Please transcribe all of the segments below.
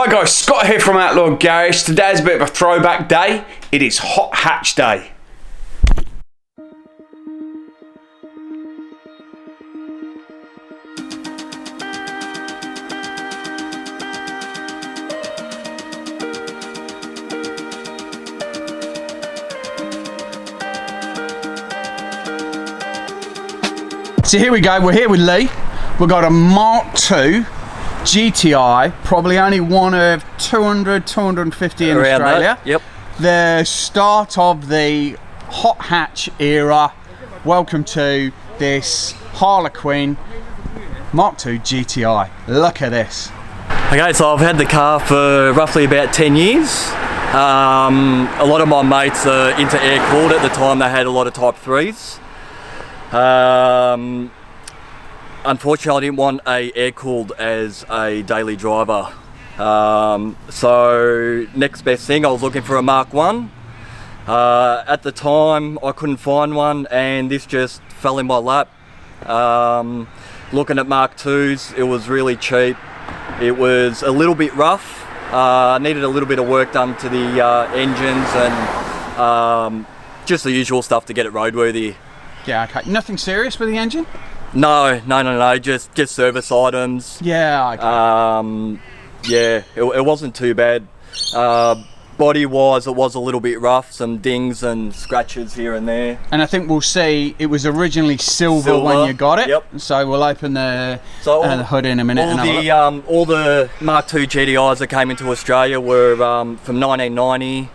Hi guys, Scott here from Outlaw Garage. Today's a bit of a throwback day. It is hot hatch day. So here we go, we're here with Lee. We've got a Mk2 GTI, probably only one of 200, 250 in around Australia. That. Yep. The start of the hot hatch era. Welcome to this Harlequin Mk2 GTI. Look at this. Okay, so I've had the car for roughly about 10 years. A lot of my mates are into air-cooled. At the time they had a lot of Type 3s. Unfortunately, I didn't want a air-cooled as a daily driver. So next best thing, I was looking for a Mark 1. At the time, I couldn't find one, and this just fell in my lap. Looking at Mark 2s, it was really cheap. It was a little bit rough. Needed a little bit of work done to the engines and just the usual stuff to get it roadworthy. Yeah, okay. Nothing serious with the engine? No, just service items. Yeah, okay. Yeah, it wasn't too bad. Body wise, it was a little bit rough, some dings and scratches here and there. And I think we'll see it was originally silver when you got it. Yep. So we'll open the hood in a minute. All the Mark II GTIs that came into Australia were from 1990.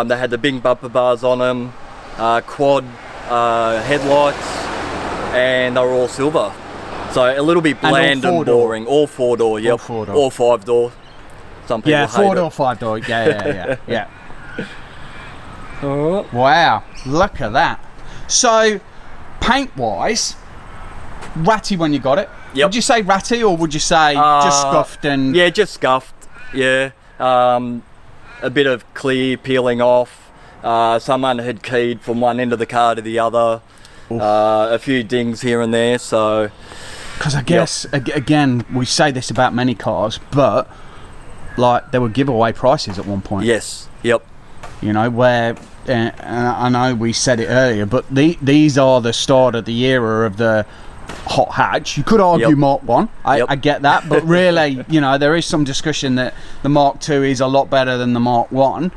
They had the big bumper bars on them, quad headlights, and they were all silver. So a little bit bland and boring. All four door, yep. All 5 door. Some people hate 4 door, 5 door. Yeah. All right. Wow, look at that. So, paint wise, ratty when you got it. Yep. Would you say ratty, or would you say just scuffed and? Yeah, just scuffed. Yeah. A bit of clear peeling off. Someone had keyed from one end of the car to the other. A few dings here and there, so. Because I guess, again, we say this about many cars, but like there were giveaway prices at one point. Yes, yep. You know, where, I know we said it earlier, but these are the start of the era of the hot hatch. You could argue Mark 1, I get that, but really, you know, there is some discussion that the Mark 2 is a lot better than the Mark 1,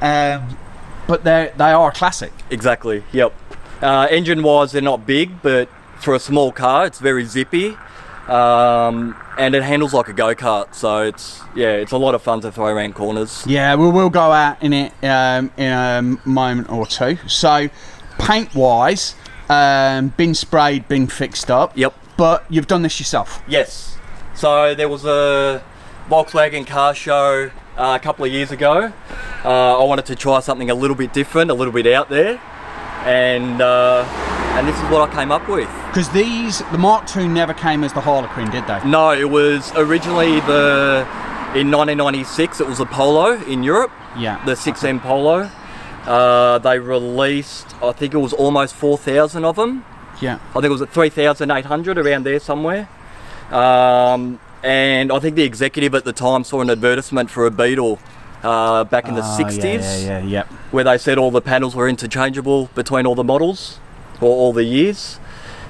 but they are a classic. Exactly, yep. Engine wise, they're not big, but for a small car, it's very zippy, and it handles like a go-kart. So it's a lot of fun to throw around corners. Yeah, we'll go out in it in a moment or two. So, paint wise, been sprayed, been fixed up. Yep. But you've done this yourself. Yes. So there was a Volkswagen car show a couple of years ago. I wanted to try something a little bit different, a little bit out there. And this is what I came up with. Because the Mark II never came as the Harlequin, did they? No, it was originally in 1996, it was a Polo in Europe. Yeah. The 6M Polo. They released, I think it was almost 4,000 of them. Yeah. I think it was at 3,800, around there somewhere. And I think the executive at the time saw an advertisement for a Beetle. Back in the 60s, yeah. Where they said all the panels were interchangeable between all the models or all the years,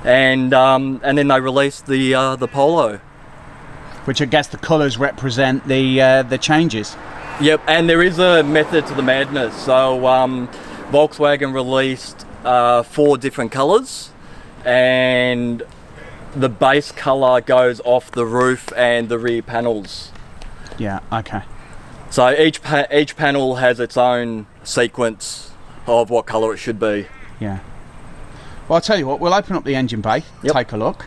and then they released the Polo, which I guess the colours represent the changes. Yep, and there is a method to the madness. So Volkswagen released 4 different colours, and the base colour goes off the roof and the rear panels. Yeah. Okay. So each panel has its own sequence of what colour it should be. Yeah. Well, I'll tell you what, we'll open up the engine bay, take a look.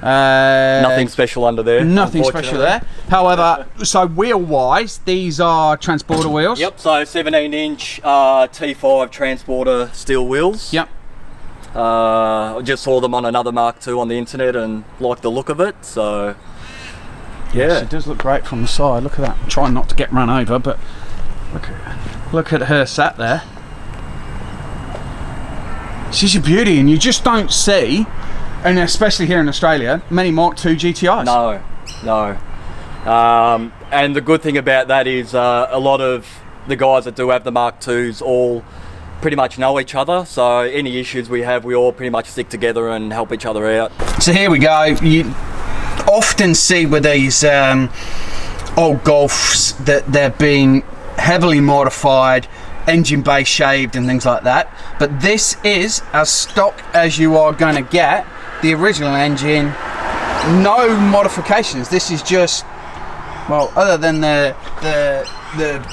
Nothing special under there. Nothing special there. However, so wheel-wise, these are transporter wheels. Yep, so 17-inch T5 transporter steel wheels. Yep. I just saw them on another Mark II on the internet and liked the look of it, so... Yes, it does look great from the side. Look at that. I'm trying not to get run over, but look at her sat there. She's a beauty, and you just don't see, and especially here in Australia, many Mark II GTIs. No. And the good thing about that is a lot of the guys that do have the Mark IIs all pretty much know each other, so any issues we have, we all pretty much stick together and help each other out. So here we go. You often see with these old Golfs that they're being heavily modified, engine bay shaved and things like that, but this is as stock as you are going to get. The original engine, no modifications. This is just, well, other than the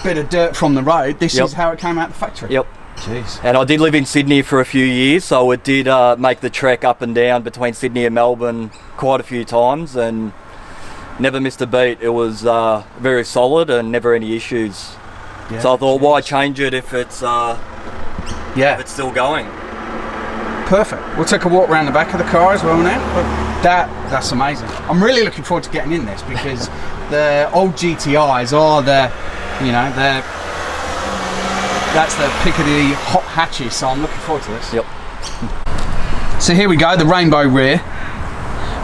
bit of dirt from the road, this is how it came out the factory. Yep. Jeez. And I did live in Sydney for a few years, so it did make the trek up and down between Sydney and Melbourne quite a few times, and never missed a beat. It was very solid and never any issues. Yeah, so I thought, why change it if it's if it's still going? Perfect. We'll take a walk around the back of the car as well now. But that's amazing. I'm really looking forward to getting in this, because the old GTIs are that's the pick of the hot hatches, so I'm looking forward to this. Yep. So here we go, the rainbow rear.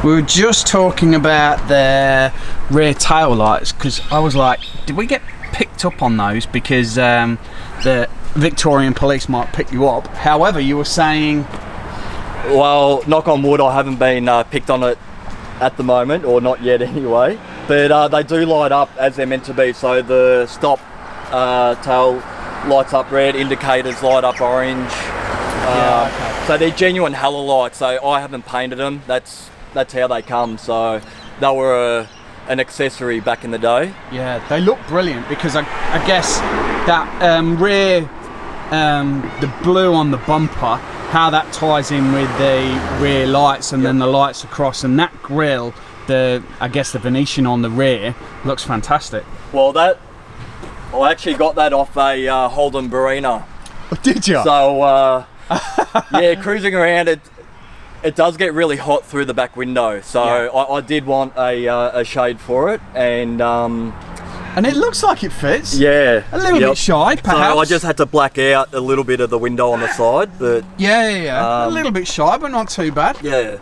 We were just talking about the rear tail lights, because I was like, did we get picked up on those? Because the Victorian police might pick you up. However, you were saying... Well, knock on wood, I haven't been picked on it at the moment, or not yet anyway. But they do light up as they're meant to be. So the stop tail lights up red, indicators light up orange. So they're genuine halolites. So I haven't painted them. That's how they come. So they were an accessory back in the day. Yeah, they look brilliant, because I guess that rear, the blue on the bumper, how that ties in with the rear lights and then the lights across, and that grille, I guess the Venetian on the rear looks fantastic. Well, I actually got that off a Holden Barina. Did you? So yeah, cruising around, it does get really hot through the back window. So I did want a shade for it, and it looks like it fits. Yeah, a little bit shy, perhaps. So I just had to black out a little bit of the window on the side, but a little bit shy, but not too bad. Yeah,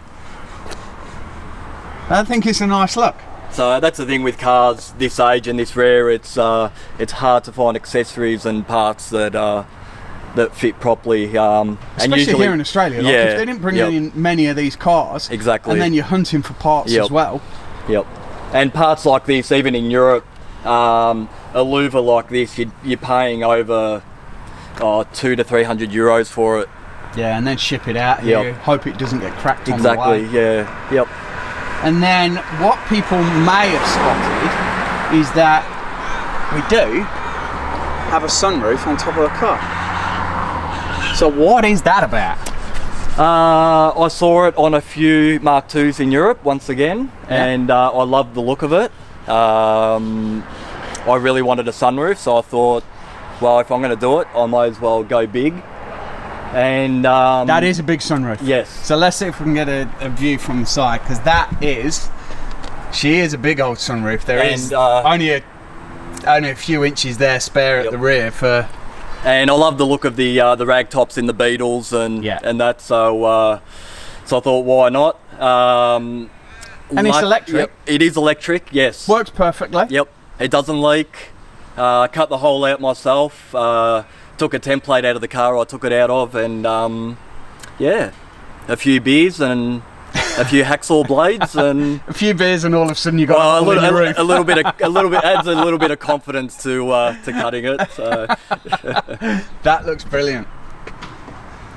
I think it's a nice look. So that's the thing with cars this age and this rare. It's hard to find accessories and parts that fit properly. Especially and usually, here in Australia. Like if they didn't bring in many of these cars, and then you're hunting for parts as well. Yep. And parts like this, even in Europe, a louver like this, you're paying over €200 to €300 for it. Yeah, and then ship it out here. Hope it doesn't get cracked on the way. Exactly. Yeah. Yep. And then what people may have spotted is that we do have a sunroof on top of the car. So what is that about? I saw it on a few Mark IIs in Europe once again, and I loved the look of it. I really wanted a sunroof, so I thought, well, if I'm going to do it, I might as well go big. And that is a big sunroof. Yes. So let's see if we can get a view from the side, because she is a big old sunroof. There is only a few inches there spare at the rear for. And I love the look of the rag tops in the Beetles and that. So I thought, why not? And it's electric. Yep, it is electric. Yes. Works perfectly. Yep. It doesn't leak. Cut the hole out myself. Took a template out of the car I took it out of, and a few beers and a few hacksaw blades and a few beers, and all of a sudden you got a little bit adds a little bit of confidence to cutting it. So. That looks brilliant.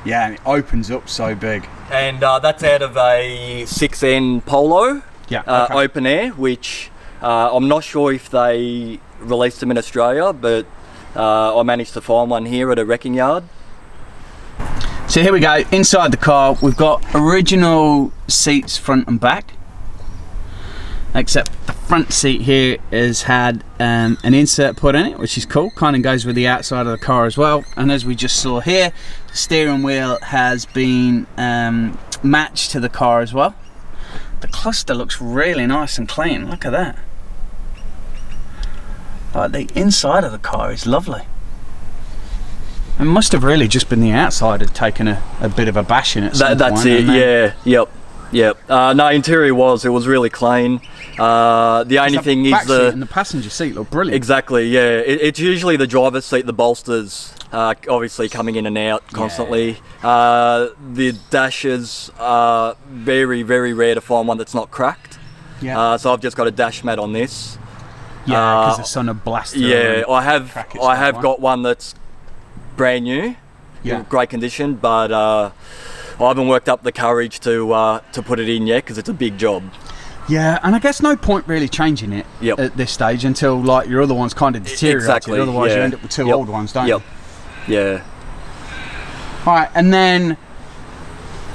Yeah, and it opens up so big. And that's out of a 6N Polo, open air, which I'm not sure if they released them in Australia, but I managed to find one here at a wrecking yard. So here we go, inside the car. We've got original seats front and back, except the front seat here has had an insert put in it, which is cool, kind of goes with the outside of the car as well. And as we just saw here, the steering wheel has been matched to the car as well. The cluster looks really nice and clean, look at that. Like, the inside of the car is lovely. It must have really just been the outside had taken a bit of a bashing at some point. That's it, yep. Yep. No, interior it was really clean. The only thing is back seat and the passenger seat look brilliant. Exactly. Yeah. It's usually the driver's seat, the bolsters, obviously coming in and out constantly. Yeah. The dashes are very, very rare to find one that's not cracked. Yeah. So I've just got a dash mat on this. Yeah, because the sun will blast through. Yeah, I have got one that's brand new. Yeah. In great condition, but I haven't worked up the courage to put it in yet because it's a big job. Yeah, and I guess no point really changing it at this stage until like your other one's kind of deteriorated. Exactly. Otherwise, you end up with two old ones, don't you? Yeah. All right, and then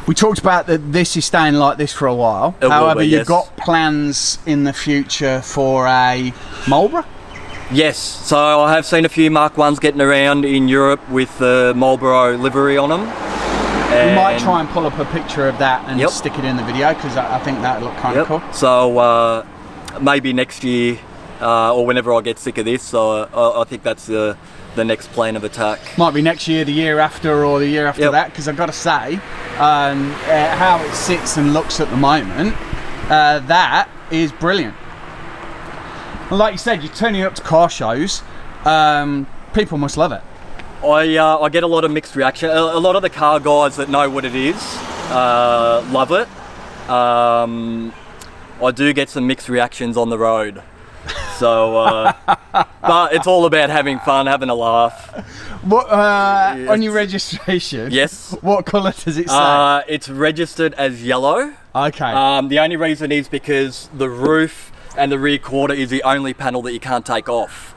we talked about that this is staying like this for a while. However, you've got plans in the future for a Marlboro? Yes, so I have seen a few Mark 1s getting around in Europe with the Marlboro livery on them. We might try and pull up a picture of that and stick it in the video because I think that would look kind of cool. So maybe next year or whenever I get sick of this, I think that's the next plan of attack. Might be next year, the year after, or the year after that, because I've got to say, how it sits and looks at the moment, that is brilliant. Well, like you said, you're turning up to car shows, people must love it. I get a lot of mixed reaction. A lot of the car guys that know what it is love it. I do get some mixed reactions on the road. So, but it's all about having fun, having a laugh. What on your registration? Yes. What colour does it say? It's registered as yellow. Okay. The only reason is because the roof and the rear quarter is the only panel that you can't take off.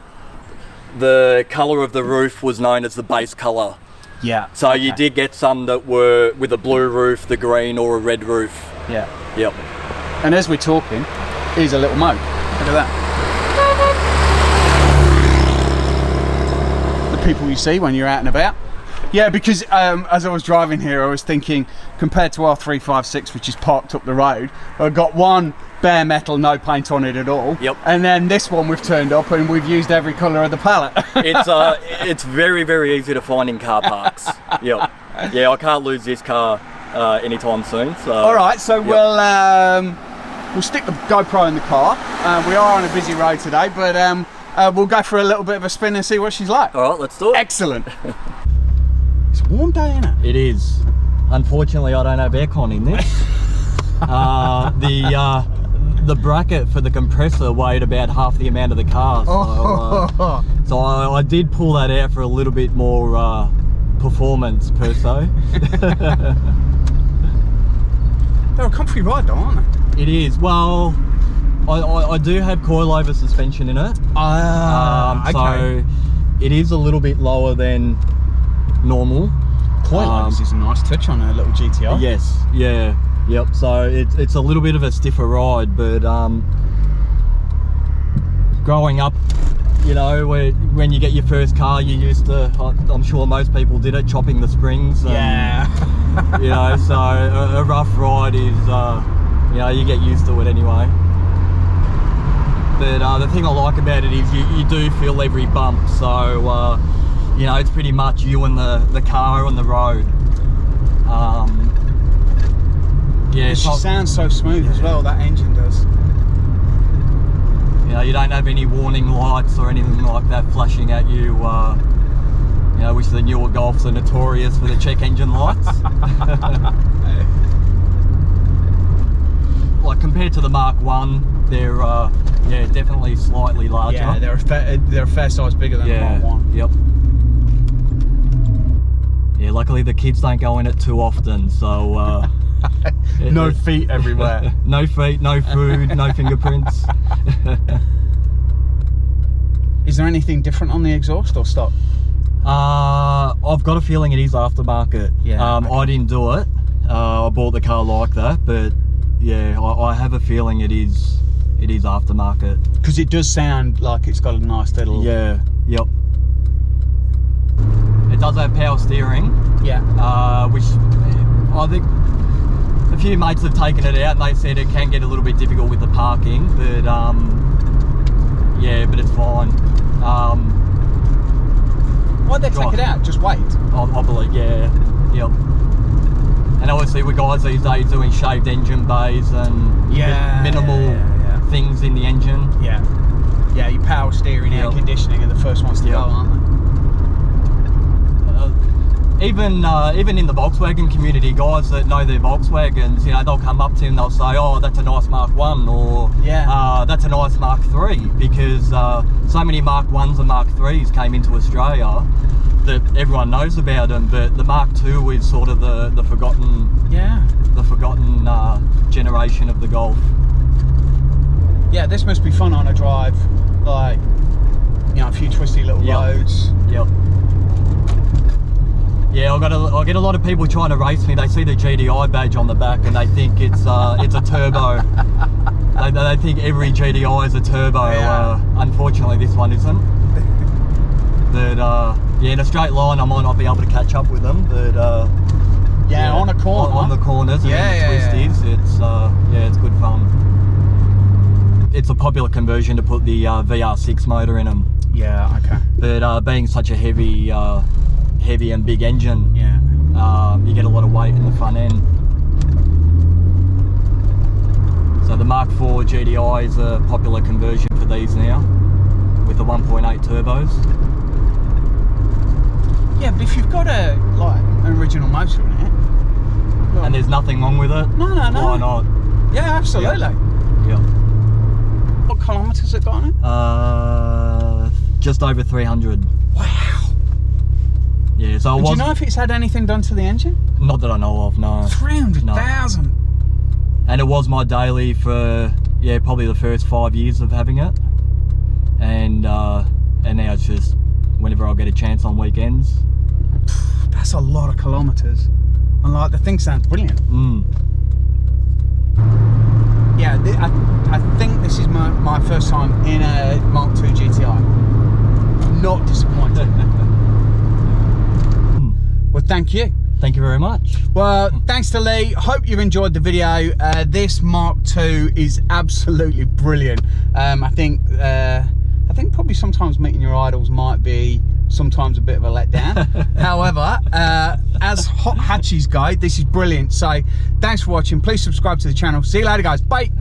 The colour of the roof was known as the base colour. Yeah. So you did get some that were with a blue roof, the green, or a red roof. Yeah. Yep. And as we're talking, here's a little moke. Look at that. People you see when you're out and about. Yeah, because as I was driving here, I was thinking, compared to our 356, which is parked up the road, I've got one bare metal, no paint on it at all. Yep. And then this one we've turned up and we've used every colour of the palette. It's very, very easy to find in car parks. Yep. Yeah, I can't lose this car anytime soon. So. All right, so we'll stick the GoPro in the car. We are on a busy road today, but we'll go for a little bit of a spin and see what she's like. All right, let's do it. Excellent. It's a warm day, isn't it? It is. Unfortunately, I don't have aircon in this. The bracket for the compressor weighed about half the amount of the car. So, so I did pull that out for a little bit more performance per se. They're a comfy ride though, aren't they? It is. Well, I do have coilover suspension in it. Okay. So it is a little bit lower than normal. Coilovers is a nice touch on a little GTI. Yes, yeah, yep. So it's a little bit of a stiffer ride, but growing up, you know, when you get your first car, you used to, I'm sure most people did it, chopping the springs. Yeah. You know, so a rough ride is, you know, you get used to it anyway. But the thing I like about it is you do feel every bump, so you know, it's pretty much you and the car on the road. Yeah, she sounds so smooth as well, that engine does. You know, you don't have any warning lights or anything like that flashing at you. You know, which the newer Golfs are notorious for the check engine lights. Like compared to the Mark 1, they're yeah, definitely slightly larger. Yeah, they're a fair size bigger than the Mark 1. Yep. Yeah, luckily the kids don't go in it too often, so no feet everywhere. No feet, no food, no fingerprints. Is there anything different on the exhaust or stock? I've got a feeling it is aftermarket. Yeah. Okay. I didn't do it. I bought the car like that, but yeah, I have a feeling it is aftermarket. Because it does sound like it's got a nice little... Yeah, yep. It does have power steering. Yeah. Which I think a few mates have taken it out and they said it can get a little bit difficult with the parking, but yeah, but it's fine. Why'd they take it out? Just wait? I believe, yeah, yep. And obviously with guys these days doing shaved engine bays and minimal things in the engine. Yeah. Yeah, your power steering, air conditioning are the first ones to go, aren't they? Even in the Volkswagen community, guys that know their Volkswagens, you know, they'll come up to you and they'll say, oh, that's a nice Mark 1, or that's a nice Mark 3, because so many Mark 1s and Mark 3s came into Australia that everyone knows about them, but the Mark 2 is sort of the forgotten generation of the Golf. Yeah, this must be fun on a drive, like, you know, a few twisty little roads. Yep. Yeah, I get a lot of people trying to race me. They see the GTI badge on the back and they think it's a turbo. They think every GTI is a turbo. Yeah. Unfortunately, this one isn't. But yeah, in a straight line, I might not be able to catch up with them. But on a corner, on the corners and the twisties, it's good fun. It's a popular conversion to put the VR6 motor in them. Yeah, okay. But being such a heavy and big engine, you get a lot of weight in the front end. So the Mark IV GTI is a popular conversion for these now, with the 1.8 turbos. Yeah, but if you've got an original motor in it, and there's nothing wrong with it, no. Why not? Yeah, absolutely. Yeah. What kilometres it got on it? Just over 300. Wow. Yeah, so do you know if it's had anything done to the engine? Not that I know of, no. 300,000. And it was my daily for probably the first 5 years of having it, and now it's just whenever I get a chance on weekends. That's a lot of kilometres, and like the thing sounds brilliant. Yeah, I think this is my first time in a Mark II GTI. Not disappointed. Well, thank you. Thank you very much. Well, thanks to Lee. Hope you've enjoyed the video. This Mark II is absolutely brilliant. I think probably sometimes meeting your idols might be sometimes a bit of a letdown. However, as hot hatches go, this is brilliant. So thanks for watching. Please subscribe to the channel. See you later, guys. Bye.